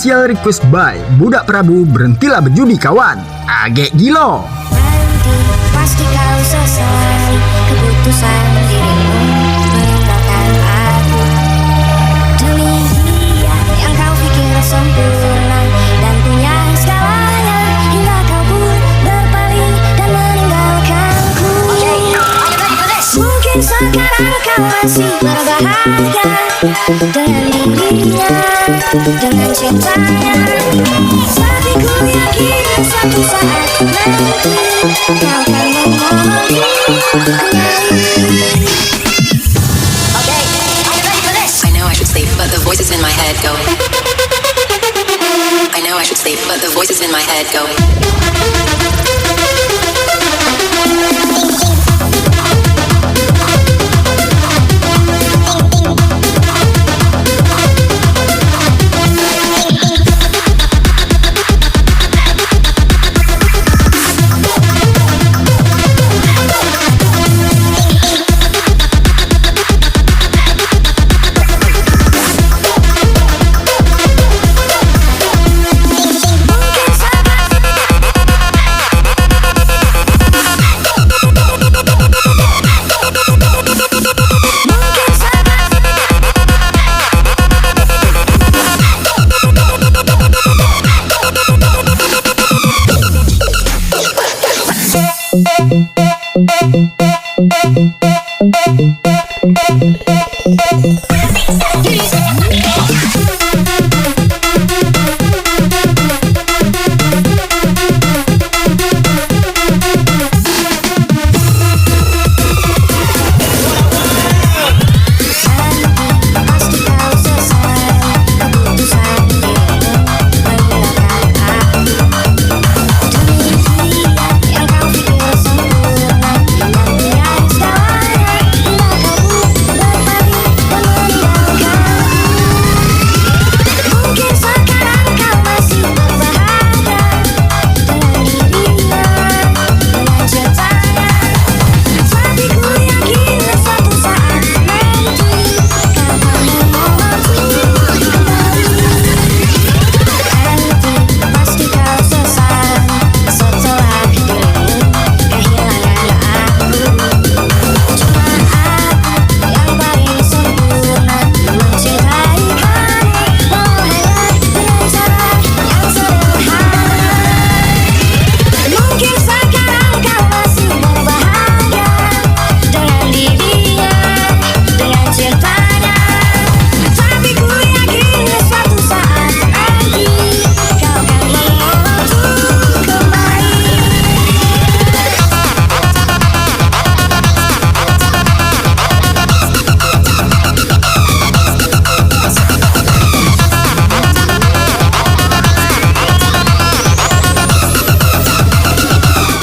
Special request by Budak Prabu, Berhentilah Berjudi Kawan. Agek gilo. Nanti pasti kau selesai keputusan dirimu meninggalkan aku. Demi dia yang kau pikir sempurna dan punya segalanya, hingga kau pun berpaling dan meninggalkanku. Mungkin sekarang kau masih berbahagia dengan dirinya, dengan cintanya, tapi ku yakin suatu saat nanti kau akan mengerti. Okay, are you ready for this? I know I should sleep, but the voices in my head go. I know I should sleep, but the voices in my head go.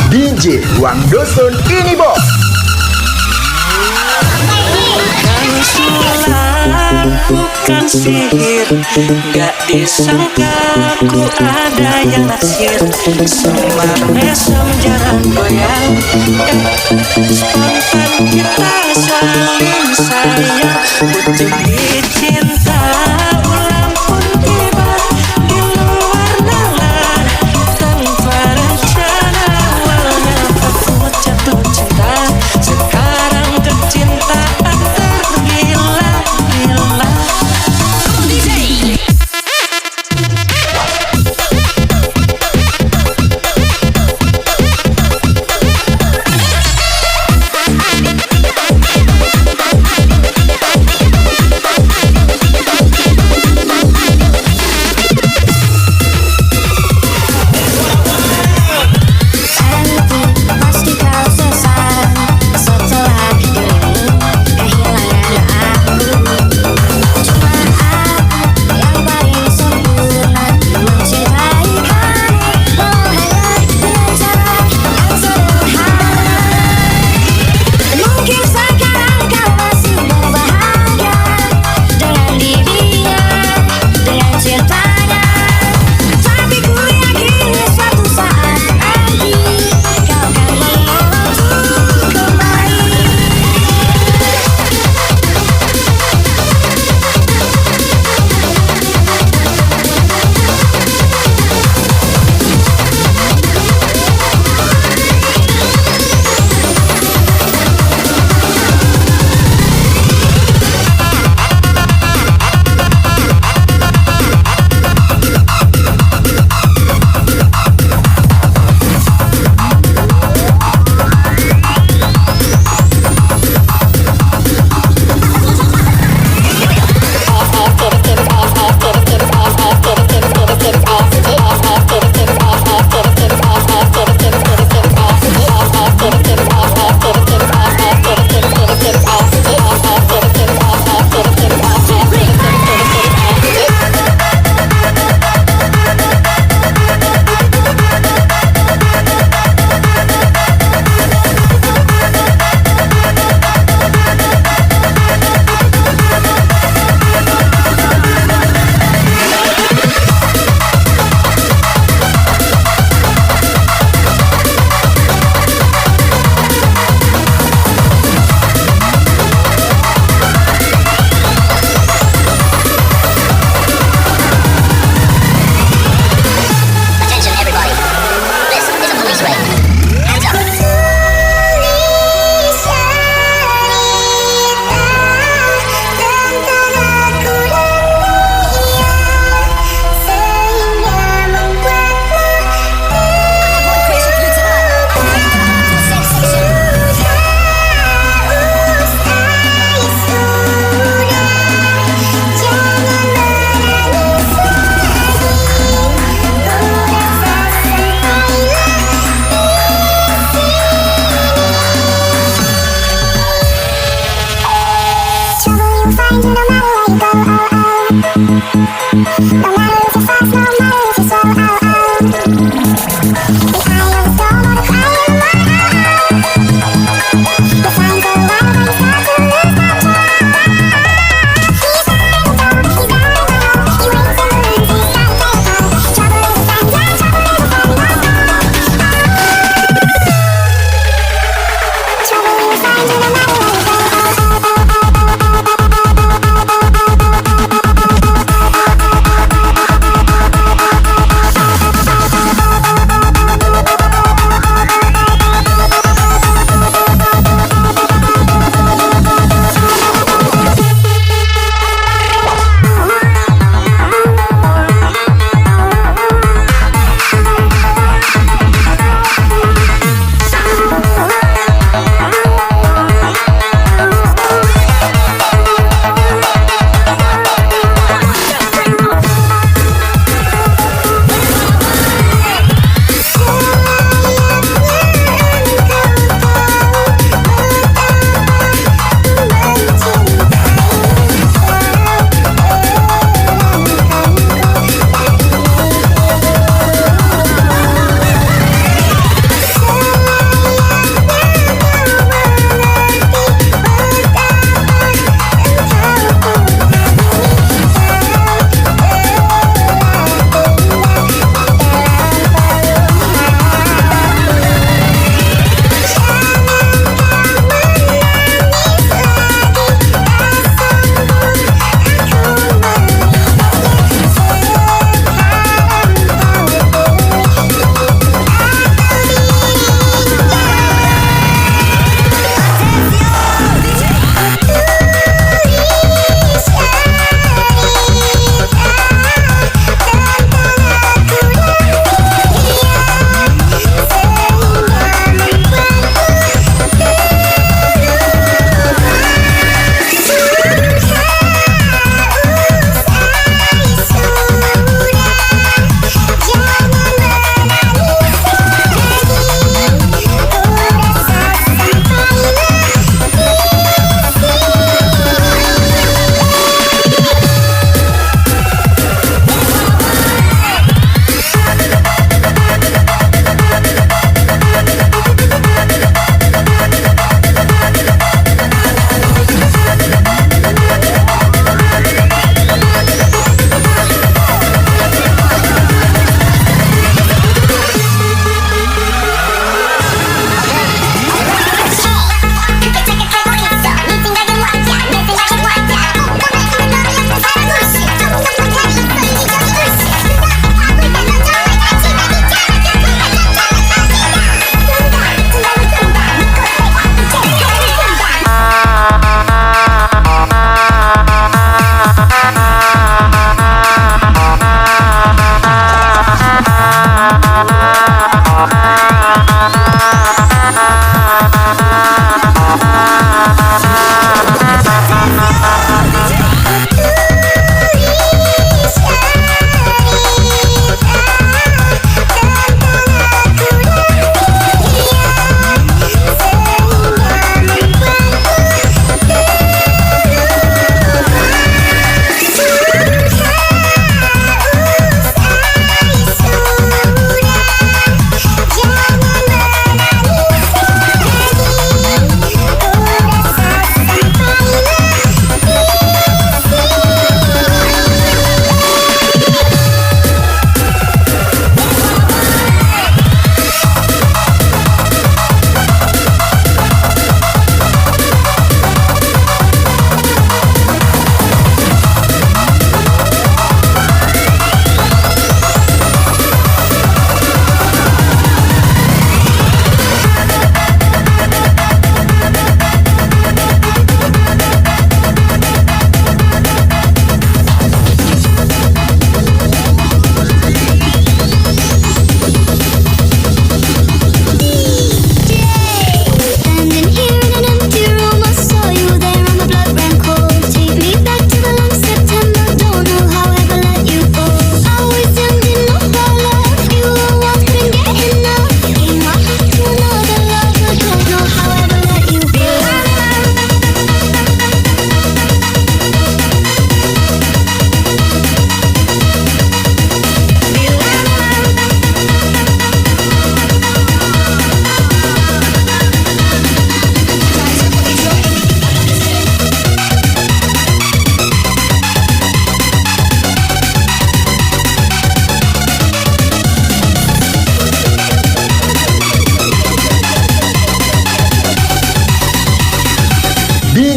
DJ Wang Dosun ini bos. Bukan sihir, gak disangka ku ada yang naksir. Semar mesem jarang goyang, spontan kita saling sayang. Butuh dicinta, ulang pun tiba di luar nalar. Tanpa rencana awalnya aku jatuh cinta, sekarang kecintaan tergila-gila.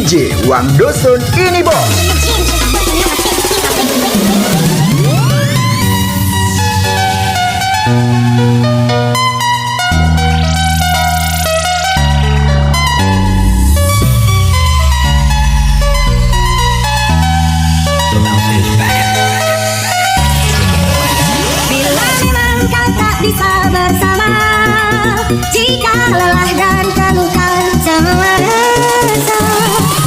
DJ Wang Dosun ini bos. Bila memang kau tak bisa bersama, jika lelah dan terluka semua rasa,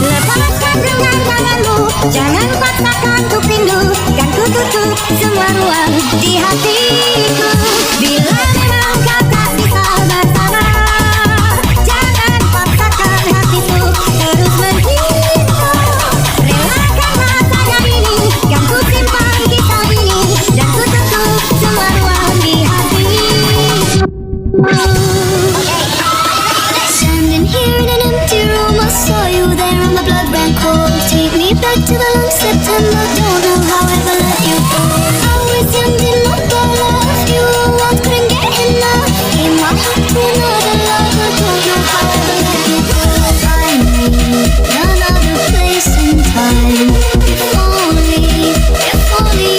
lepaskan dengan tanganmu, jangan paksakan untuk rindu, kan ku tutup semua ruang di hatiku. Bila memang kau tak bisa bersama, jangan paksakan hatiku terus mencinta. Relakan rasanya ini, kan ku simpan kisah ini, dan ku tutup semua ruang di hatiku. Standing here in an empty room, I saw you there and my blood ran cold. Take me back to the long September, don't know how I ever let you go. Always ending up, I love you, I couldn't get enough. Gave my heart to another lover, don't know how I ever let you go. Find me another place and time. If only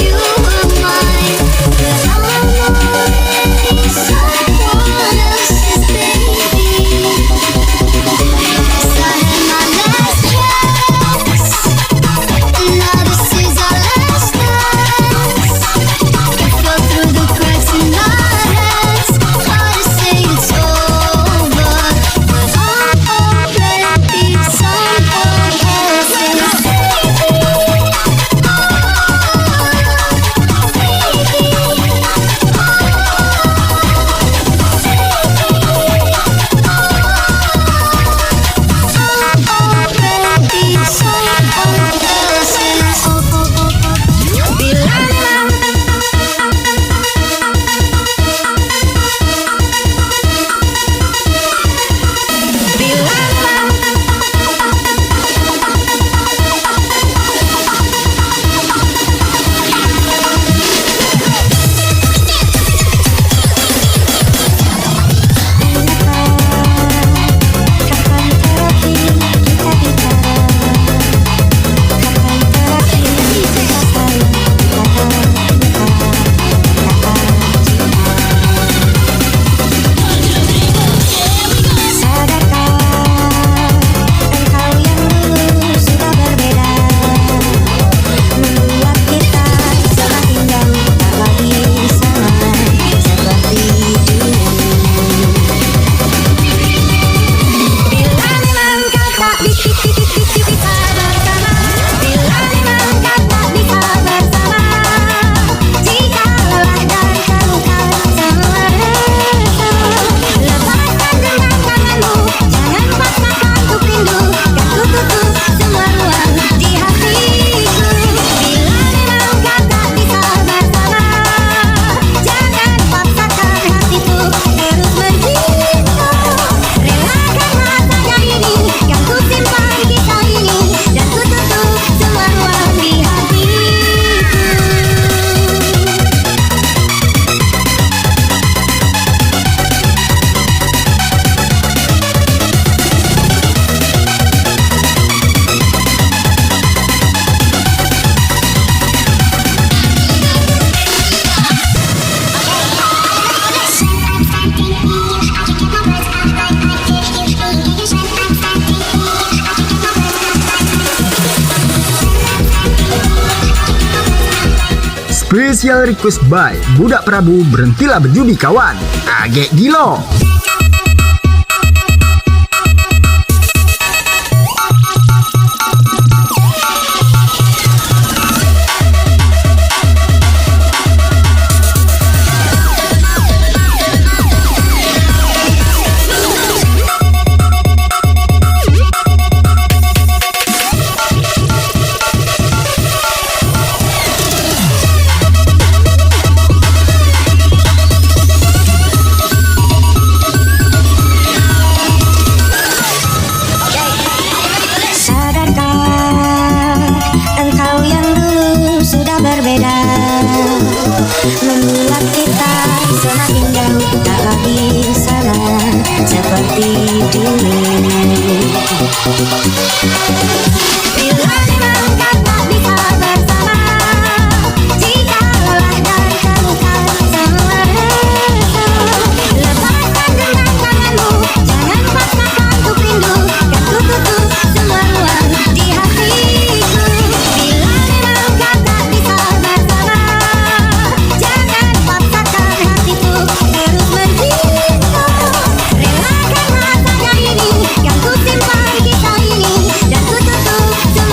you were mine. 'Cause I'm already someone else's baby. 'Cause I had my last chance, now this is our last dance. It fell through the cracks in my hands, hard to say it's over, but I'm already someone else's baby. Special request by Budak Prabu, berhentilah berjudi kawan. Agek gilo. Membuat kita semakin jauh, tak lagi sama seperti dulu. Bila memang kau tak bisa bersama, jika lelah dan terluka semua rasa, lepaskan genggam tanganmu, jangan paksakan untuk rindu, kan ku tutup semua ruang di hatiku. Bila memang kau tak bisa bersama, jangan paksakan hatiku terus mencinta. Relakan rasanya ini, kan ku simpan kisah ini, dan ku tutup semua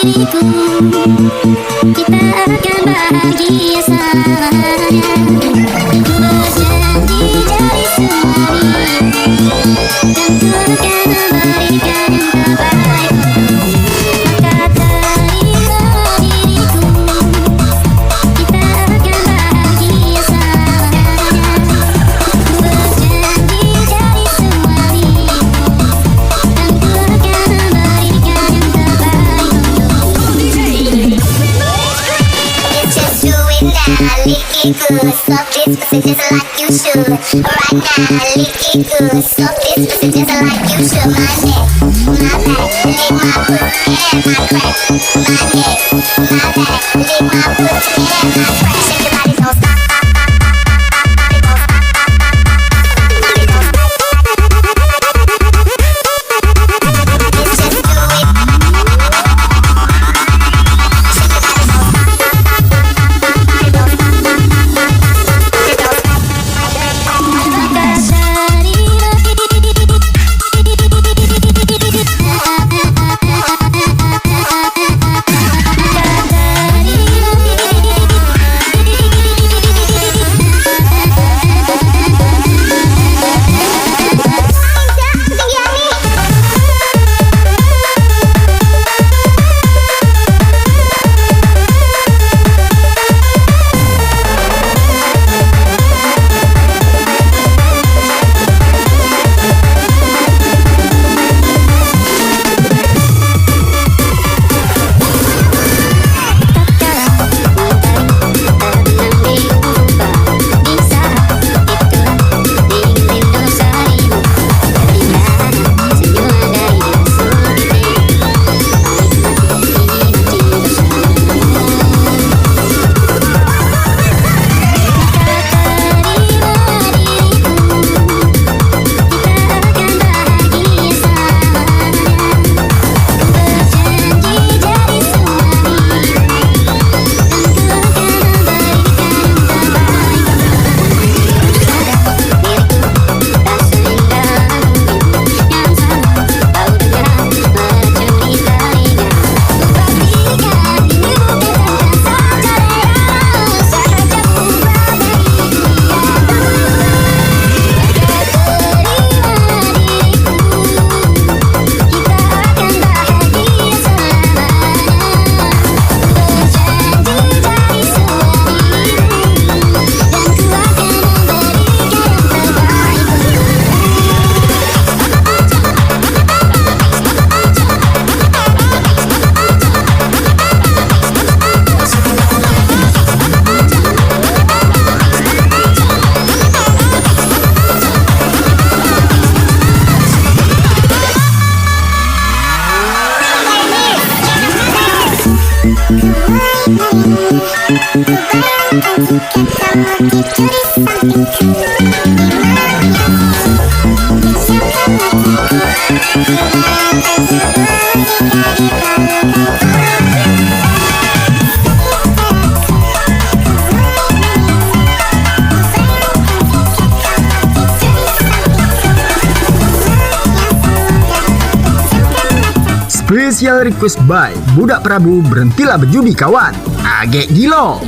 diriku, kita akan bahagia selamanya. Berjanji jadi suami, tentu akan memberikan yang terbaik. Maka terimalah diriku, kita akan bahagia selamanya. Berjanji jadi suami, tentu akan memberikan yang terbaik untukmu. It's just you and I, lick it good. Suck this pussy just like you should. Right now, lick it good. Suck this pussy just like you should. My neck, my back, lick my foot and my crack. My neck, my back, lick my foot and my crack. Shake your body, don't stop. Special request by Budak Prabu, berhentilah berjudi kawan. Agek gilo.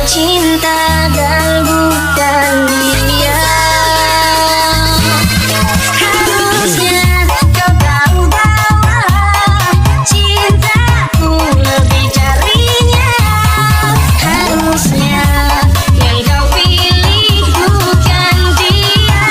cinta dan bukan dia. Harusnya kau tahu bahwa cintaku lebih darinya. Harusnya yang kau pilih bukan dia.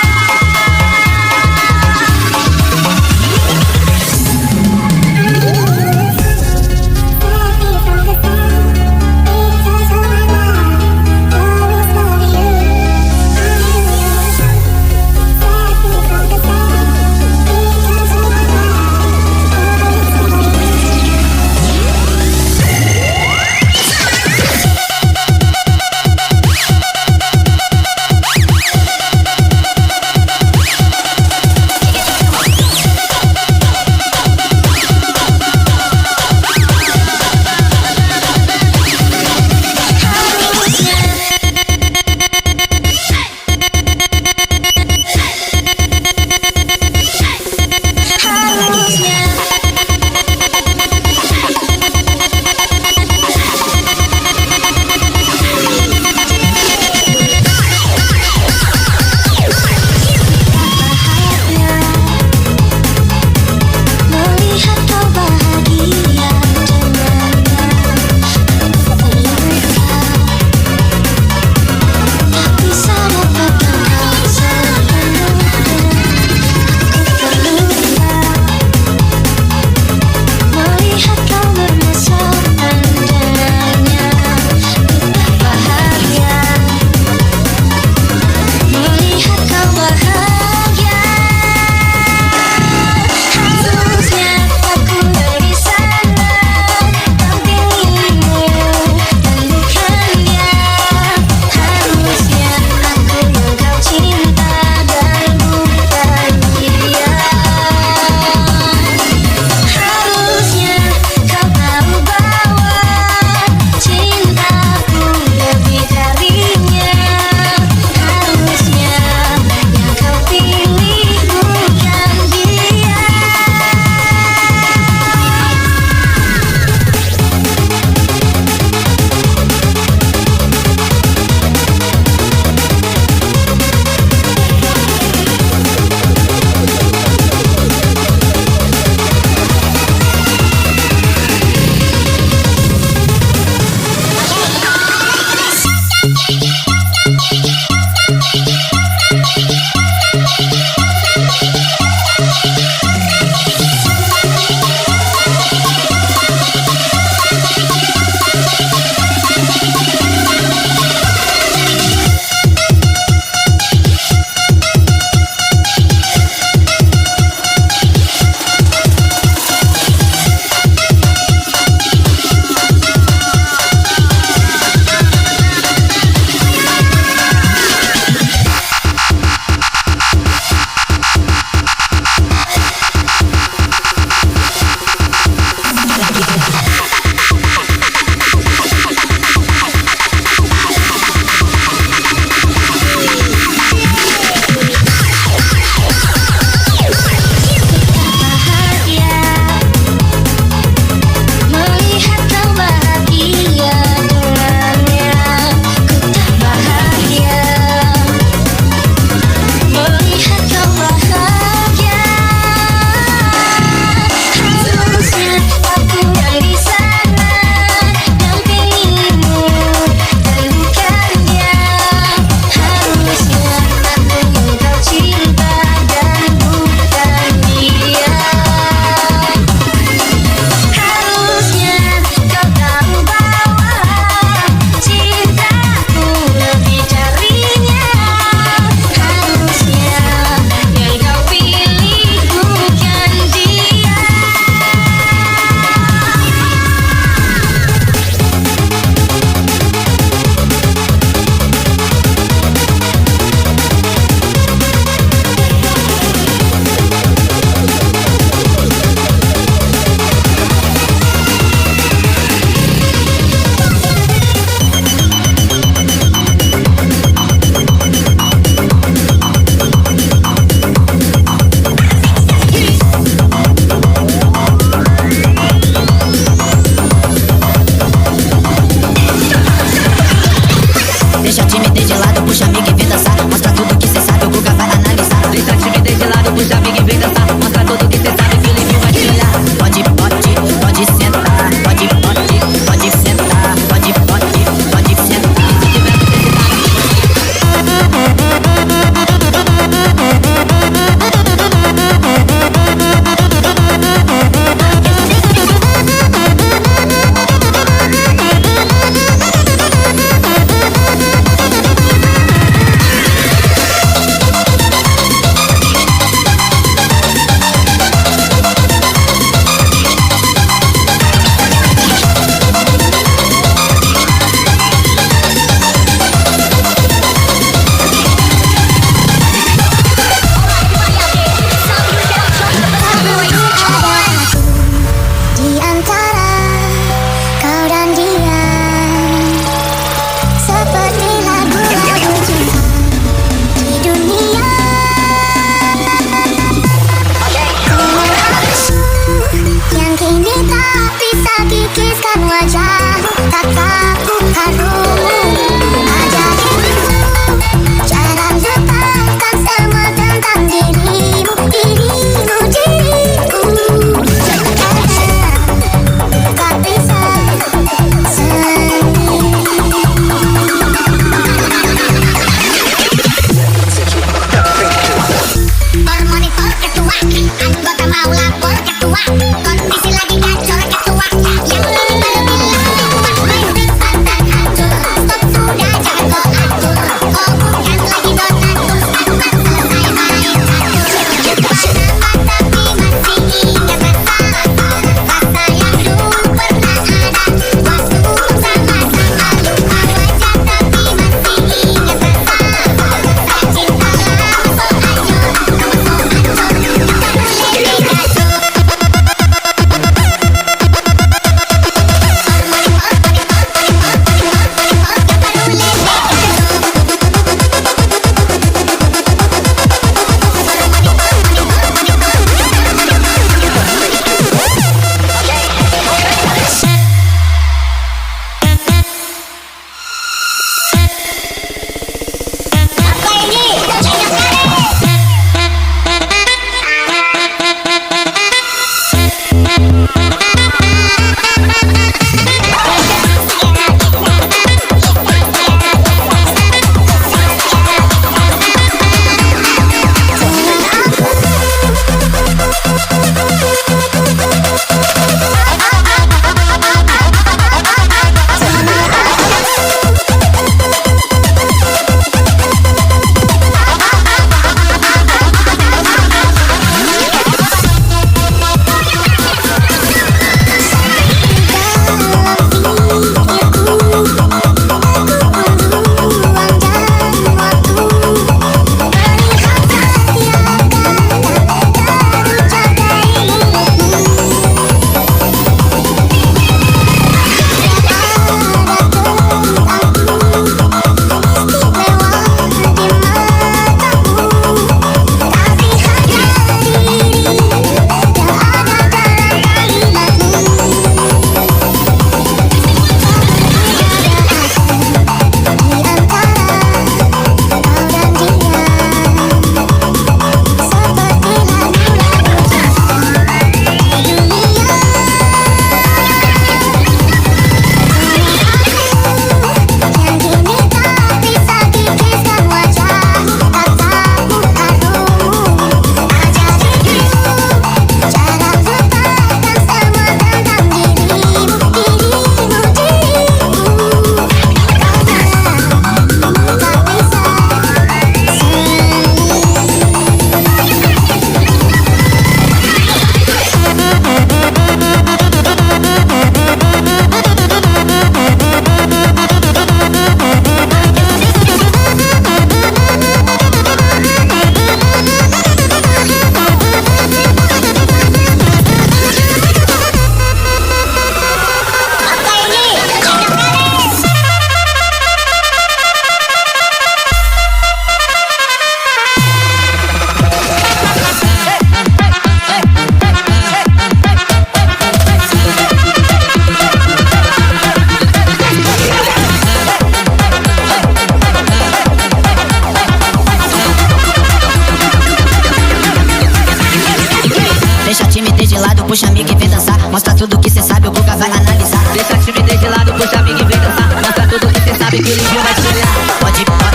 puxa amigo e vem dançar. Mostra tudo que cê sabe, o Guga vai analisar. Deixa a timidez de lado, puxa amigo e vem dançar. Mostra tudo que cê sabe, que o Livinho vai te olhar. Pode sentar,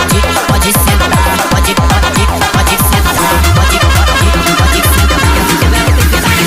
pode sentar, pode sentar, pode sentar, que assim você vai ter que dar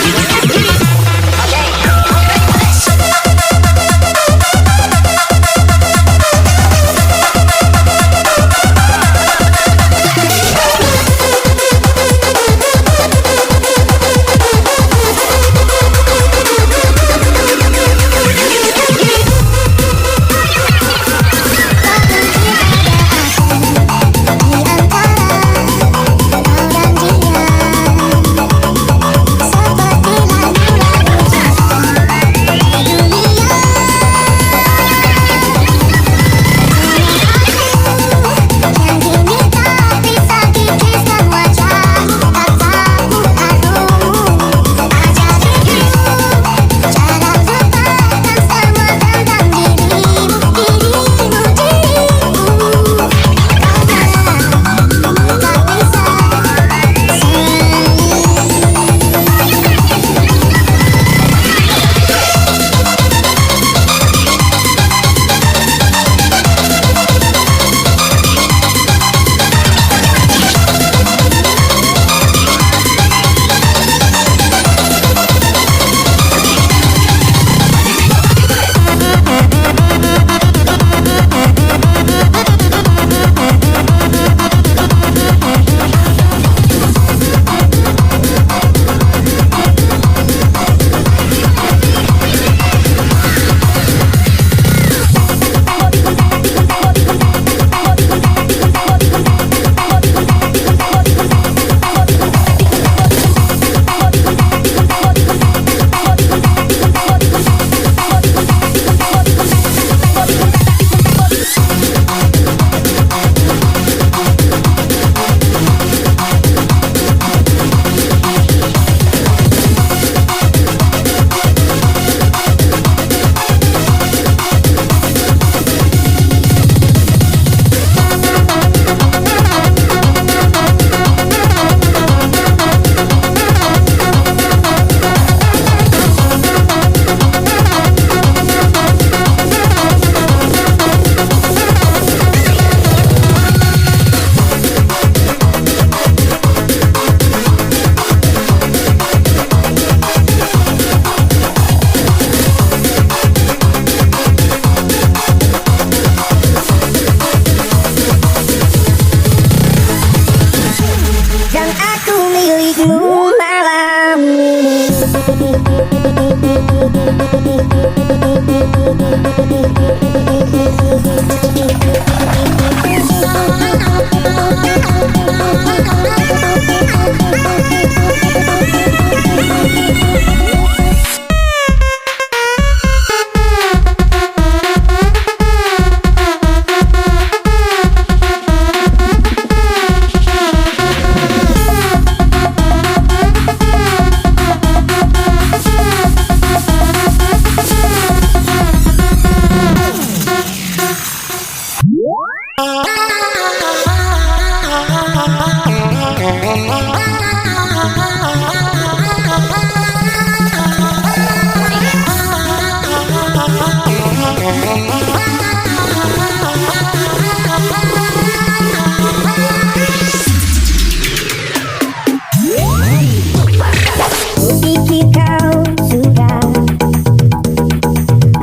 Kupikir kau sudah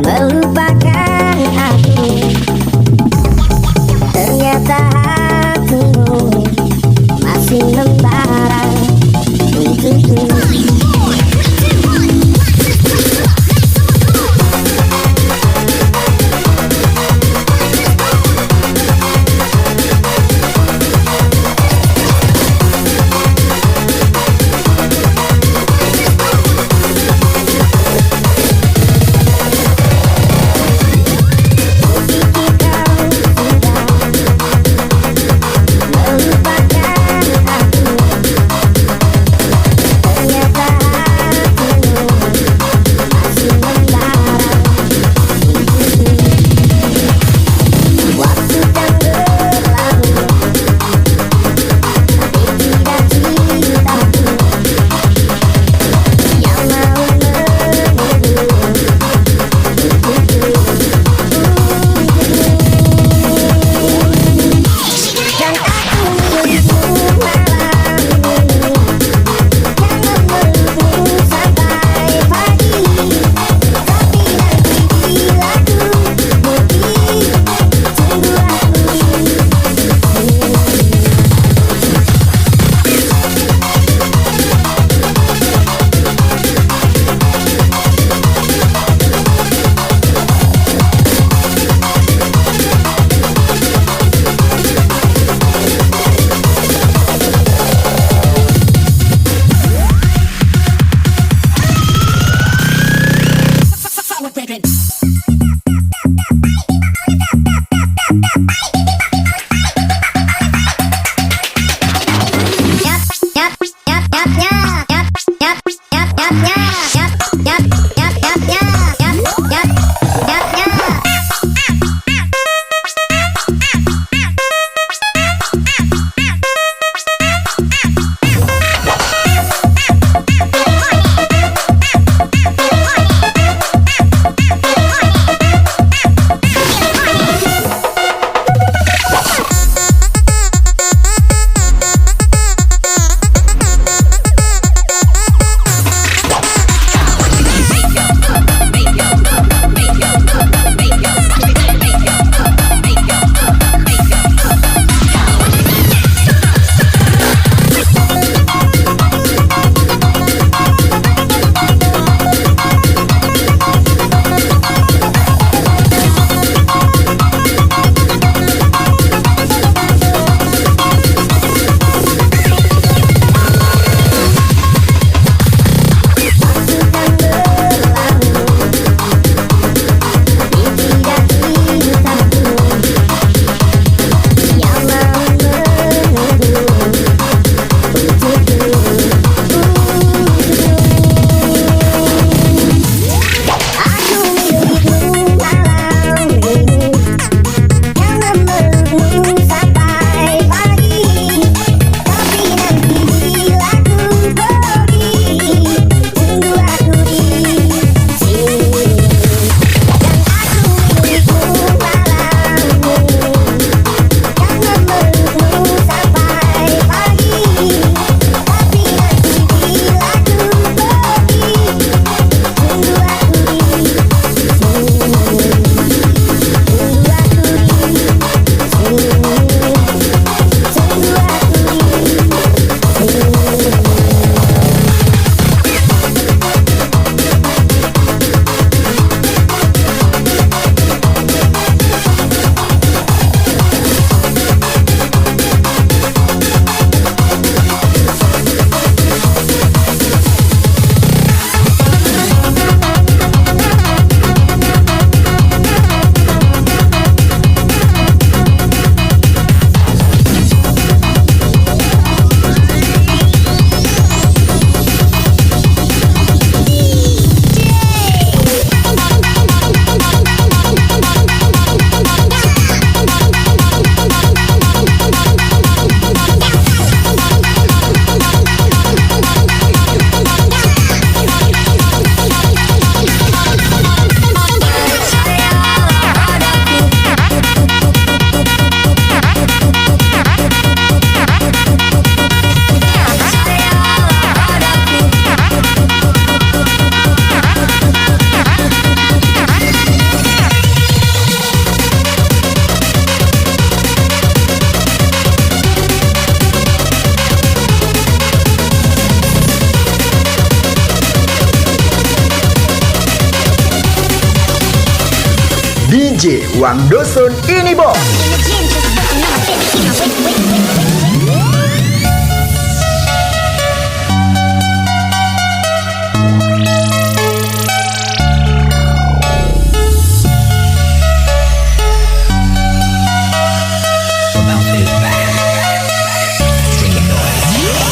melupakan aku, ternyata hatimu masih membara untukku. Melupakan aku, ternyata DJ Wang Dosun ini Bob.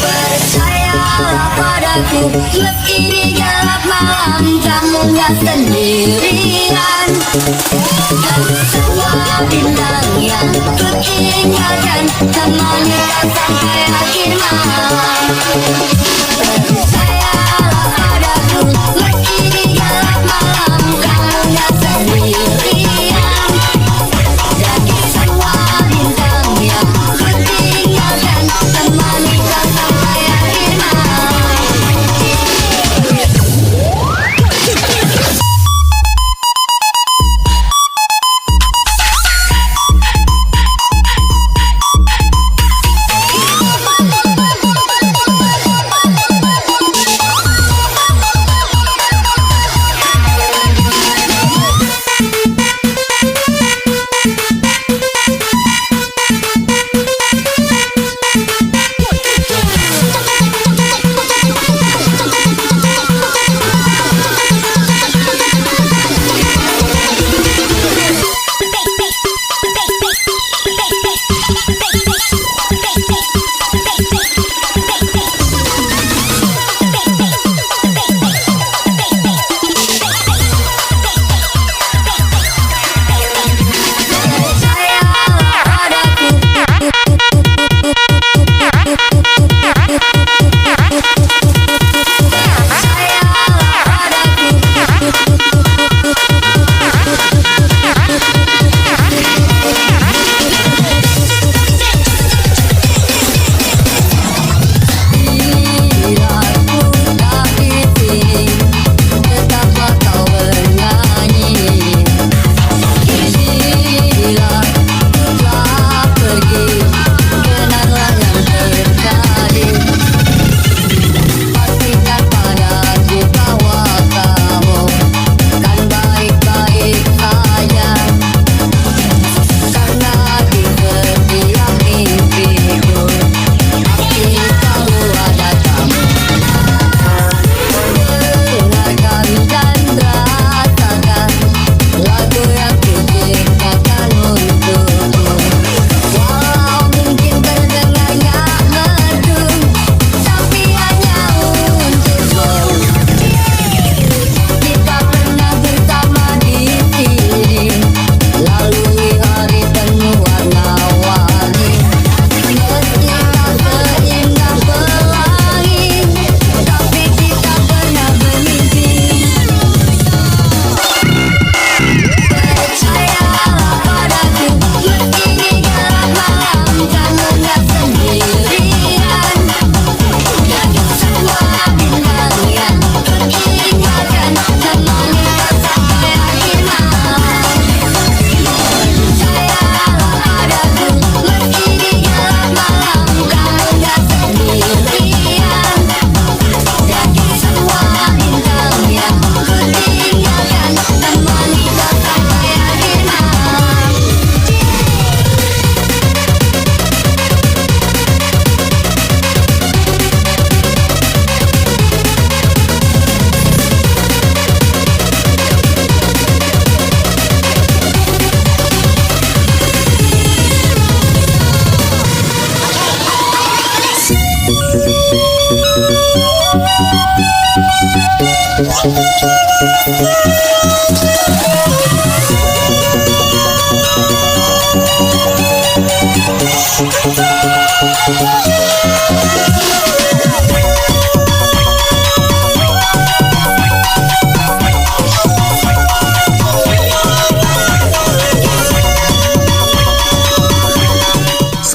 Percayalah padaku, meski di gelap malam kamu gak sendirian. Dan semua bintang yang ku tinggalkan temani kau sampai akhir malam. Percayalah padaku, meski di gelap malam kamu gak sendirian. Dan semua bintang yang ku tinggalkan temani kau sampai akhir malam.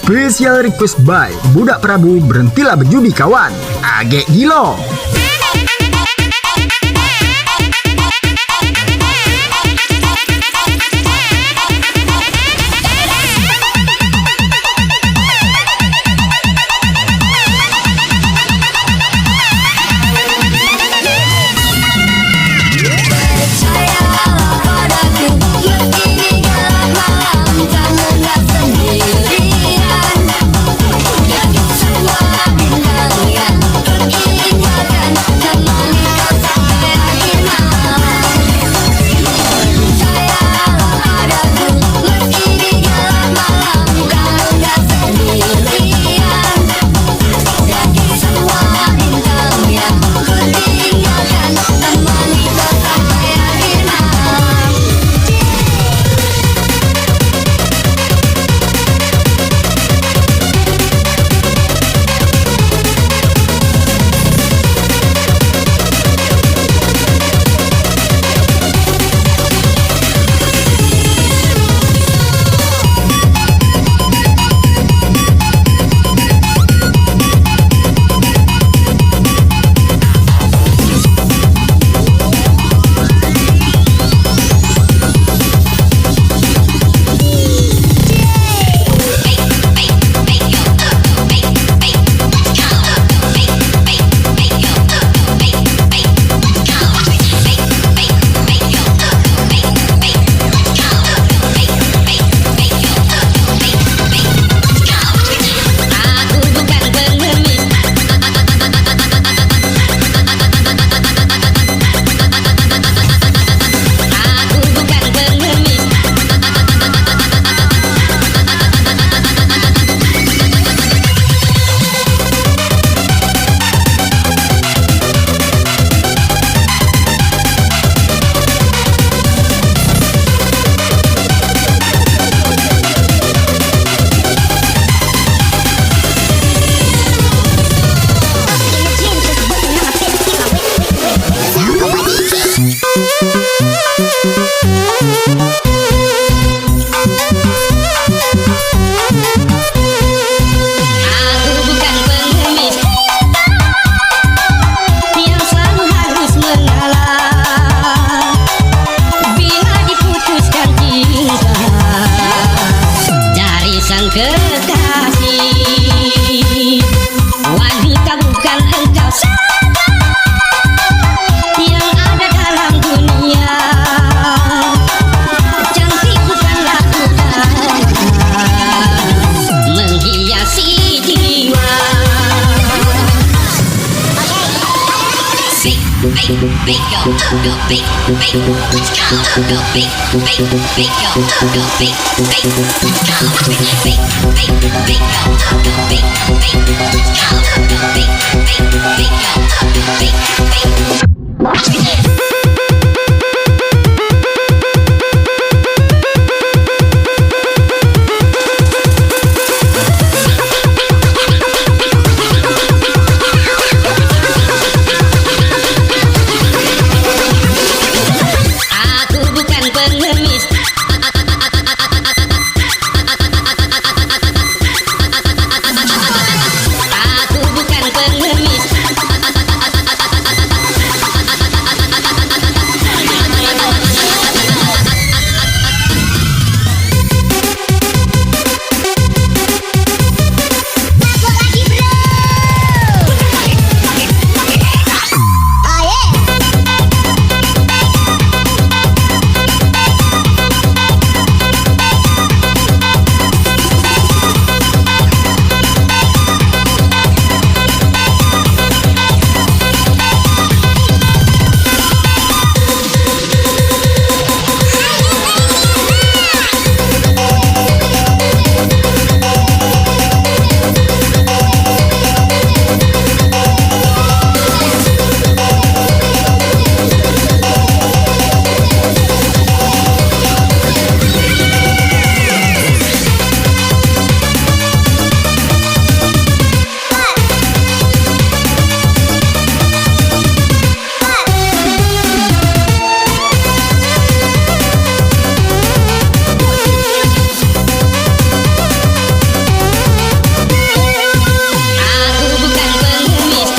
Special request by Budak Prabu, berhentilah berjudi kawan. Agek gilo. Percayalah padaku, meski Aku bukan pengemis. Aku bukan pengemis. Aku bukan pengemis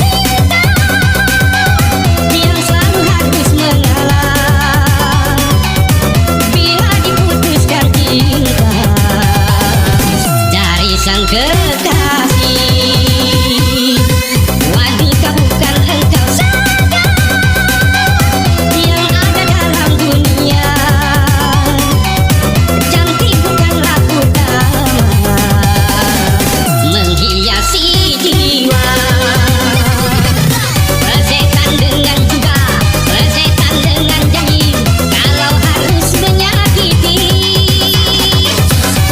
yang selalu harus mengalah bila diputuskan cinta dari sang kekasih. Wanita bukan engkau saja yang ada dalam dunia. Cantik bukanlah utama menghiasi jiwa. Persetan dengan juga, persetan dengan janji, kalau harus menyakiti.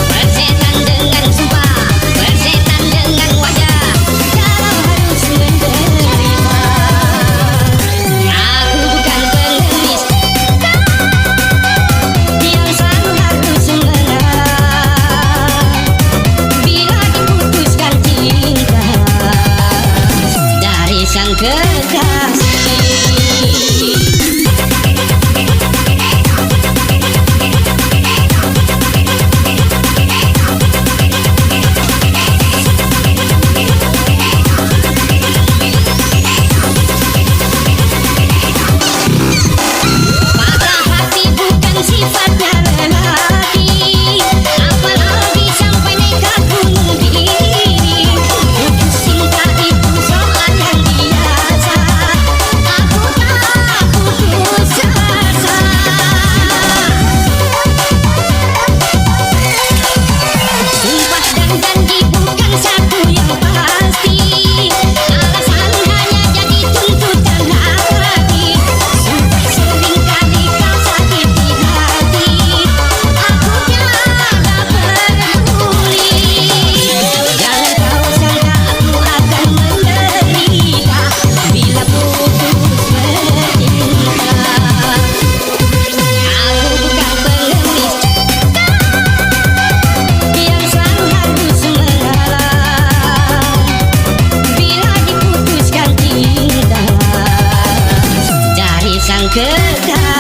Persetan dengan sumpah, persetan dengan wajah, kalau harus menderita. Aku bukan pengemis yang selalu harus mengalah bila diputuskan cinta dari sang kekasih. Patah hati bukan sifatnya lelaki, apalagi sampai nekat bunuh diri. Putus cinta itu soal yang biasa. Aku tak putus asa. Sumpah dan janji bukan satu yang pasti. Alasan hanya jadi tuntutan hati. Sumpah seringkali kau sakiti hati. Aku tiada peduli. Jangan kau sangka aku akan menderita bila putus bercinta. Aku bukan pengemis yang selalu harus mengalah bila diputuskan cinta dari sang kekasih.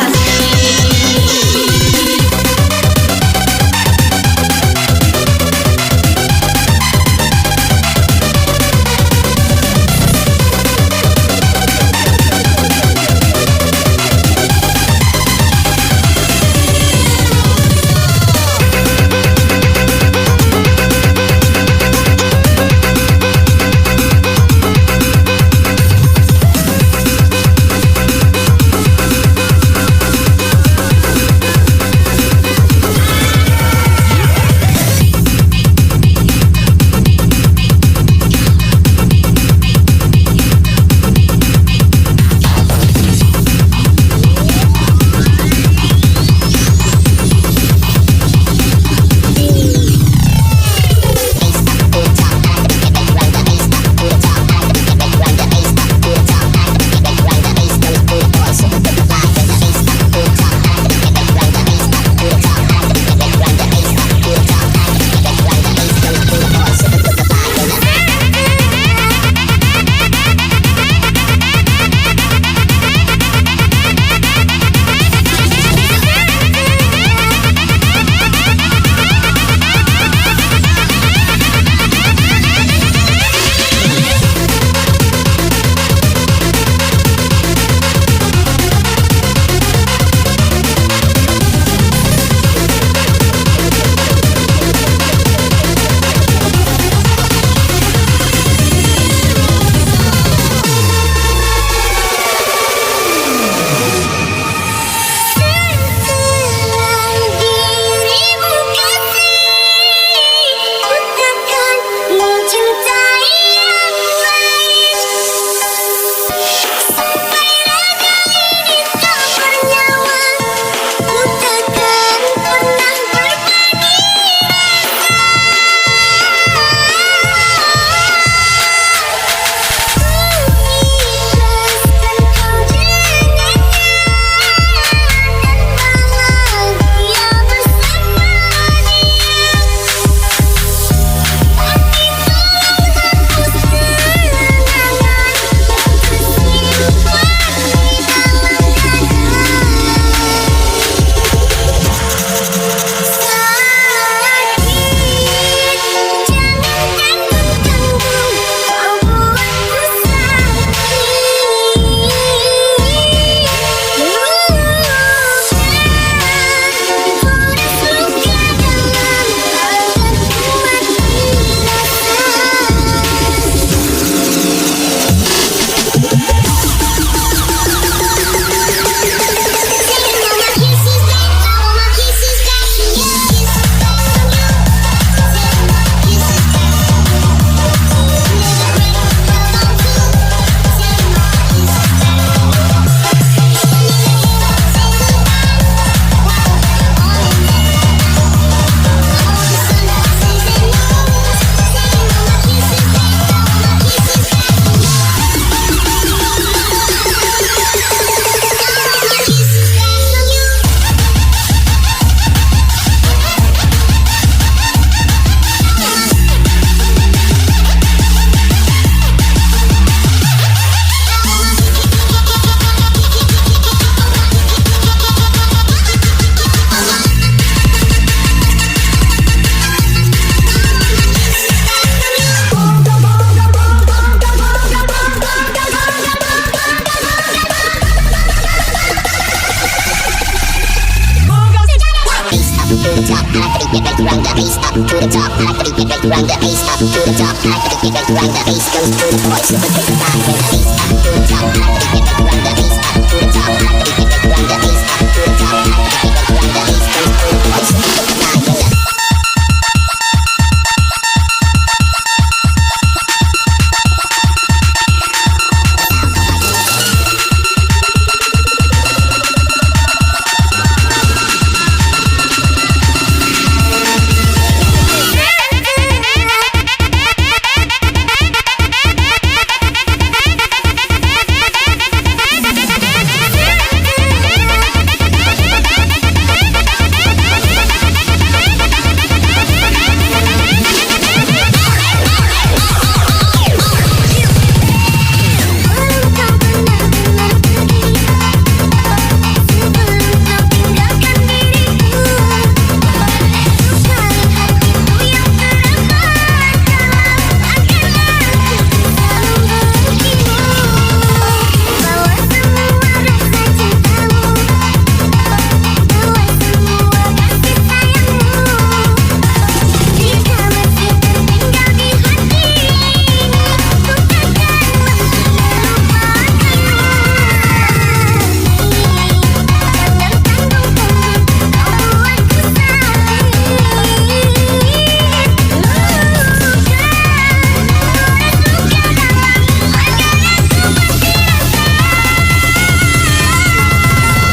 the top. I like the beat, get ready to run the bass up to the top. I like the beat, get ready to run the bass up to the top. I like the beat, get ready to run the bass goes to the voice of the bass line. Bring the bass up to the top. I like the beat, get ready to run the bass up to the top. I like the beat, get ready to run the bass up to the top. I like the beat, get ready to run the bass goes to the voice of the bass line. Bring the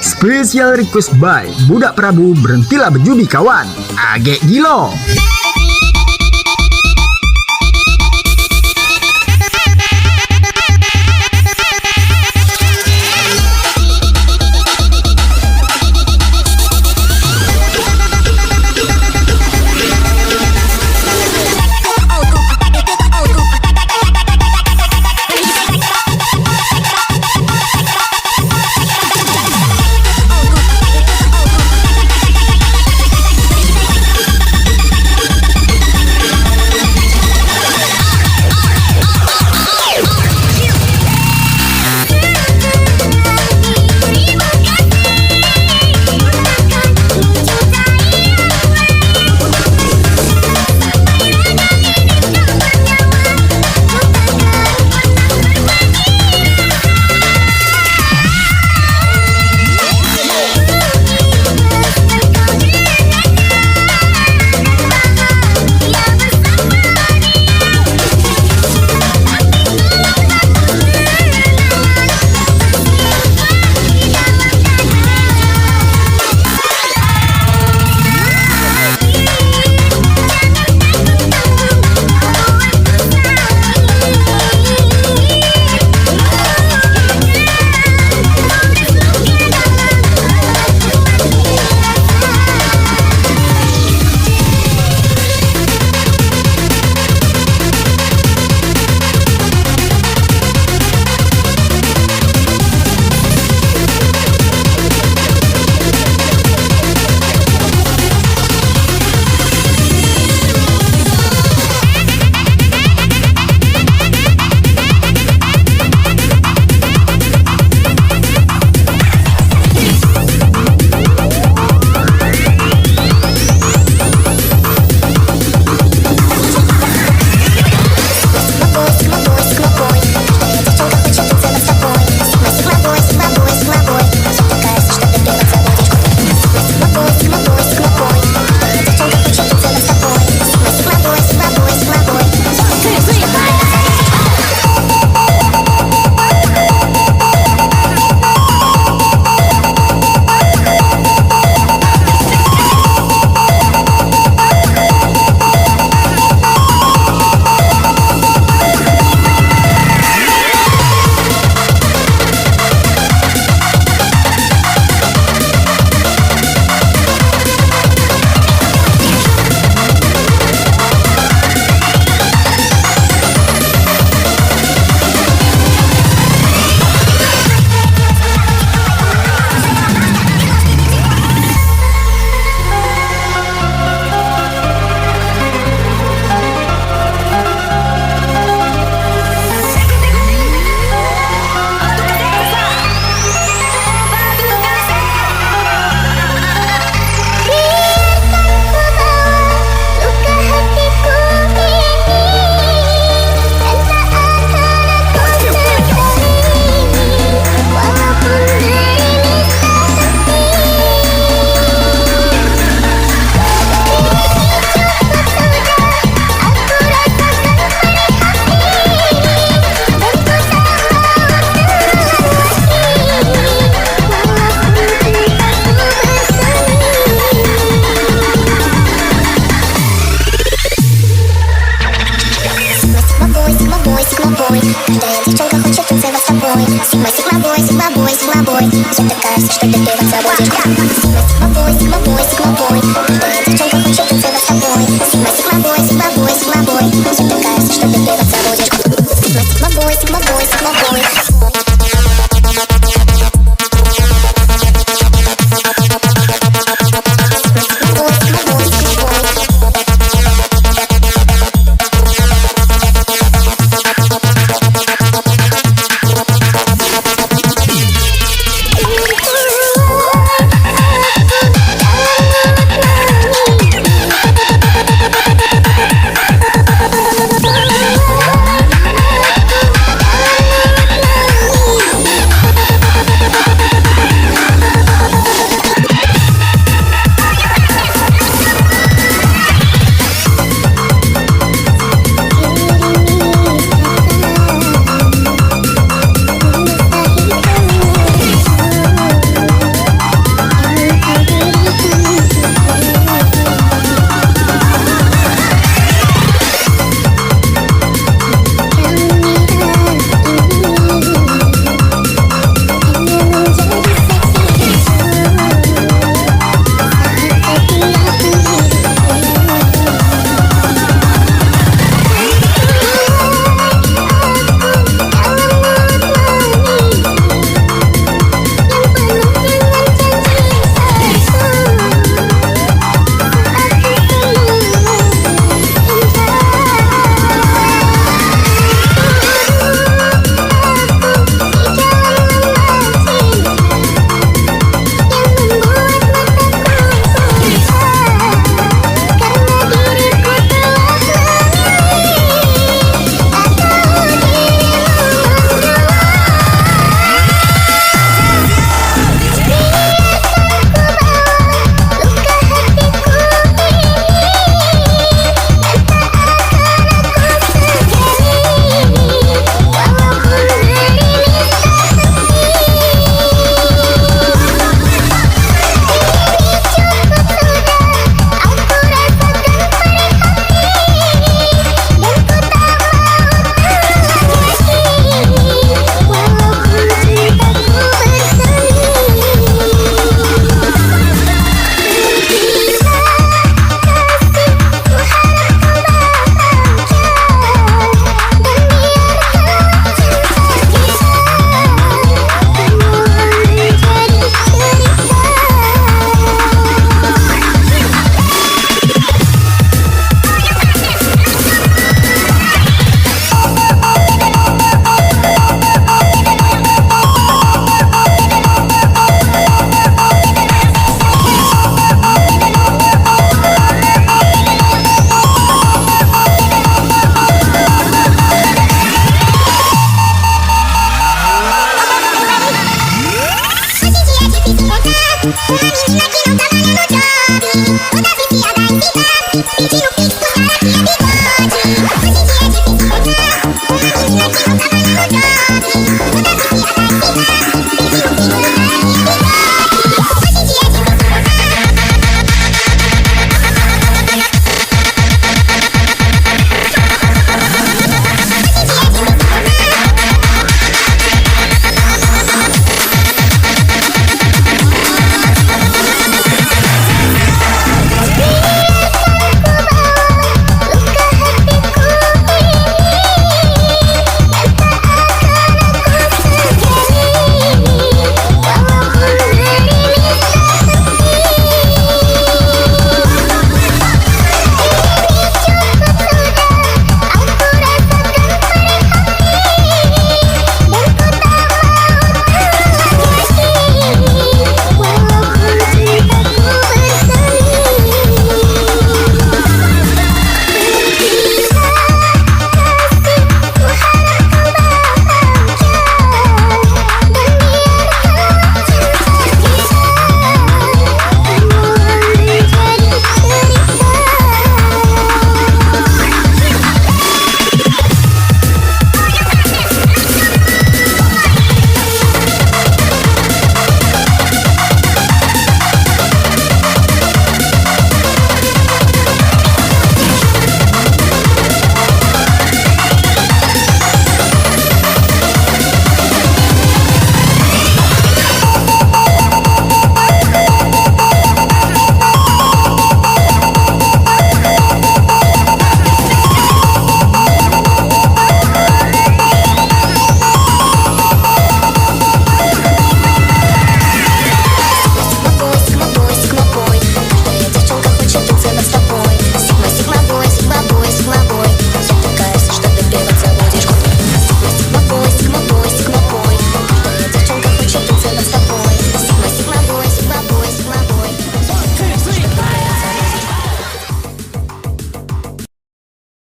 Special request by Budak Prabu, berhentilah berjudi kawan. Agek gilo. собой. Sigma boy, Sigma boy, Sigma boy. Я такая, что ты под собой. Sigma boy, Sigma boy, Sigma boy. Девчонка хочет танцевать с тобой. Sigma boy, Sigma boy, Sigma boy. Я такая, что ты под собой. Sigma boy, Sigma boy, Sigma boy. Pedindo pix pro cara que é bigode. Hoje em dia é difícil encontrar uma menina que não